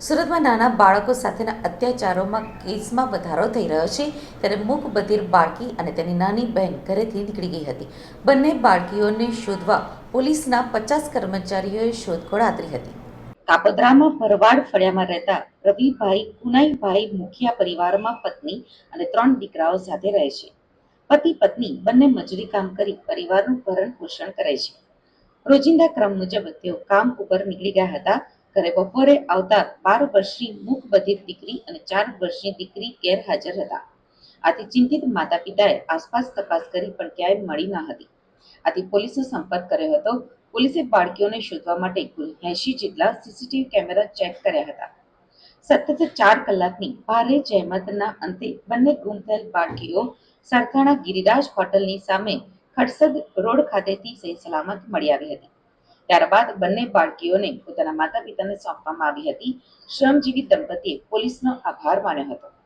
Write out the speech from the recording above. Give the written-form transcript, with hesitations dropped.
સુરતમાં નાના બાળકો સાથેના અત્યાચારોમાં કેસમાં વધારો થઈ રહ્યો છે ત્યારે મૂક બધિર બાળકી અને તેની નાની બહેન ઘરેથી નીકળી ગઈ હતી. બંને બાળકીઓને શોધવા પોલીસના 50 કર્મચારીઓએ શોધખોળ આદરી હતી. કાપોદ્રામાં ભરવાડ ફળિયામાં રહેતા રવિભાઈ કુનાઈભાઈ મુખિયા પરિવારમાં પત્ની અને 3 દીકરાઓ સાથે રહે છે. પતિ પત્ની બંને મજૂરી કામ કરી પરિવારનું ભરણ પોષણ કરે છે. રોજિંદા ક્રમ મુજબ તેઓ કામ ઉપર નીકળી ગયા હતા. ઘરે બપોરે આવતા 12 વર્ષની મૂક બધિર દીકરી અને 4 વર્ષની દીકરી ગેરહાજર હતા. આથી ચિંતિત માતા પિતાએ આસપાસ તપાસ કરી પણ ક્યાંય મળી ન હતી. આથી પોલીસનો સંપર્ક કર્યો હતો. પોલીસે બાળકીઓને શોધવા માટે કુલ 80 જેટલા સીસીટીવી કેમેરા ચેક કર્યા હતા. સતત 4 કલાકની ભારે જહેમતના અંતે બંને ગુમ થયેલ બાળકીઓ સરથાણા ગિરિરાજ હોટલની સામે ખડસદ રોડ ખાતેથી સહી સલામત મળી આવી હતી. ત્યારબાદ બંને બાળકીઓને પોતાના માતા પિતાને સોંપવામાં આવી હતી. શ્રમજીવી દંપતીએ પોલીસનો આભાર માન્યો હતો.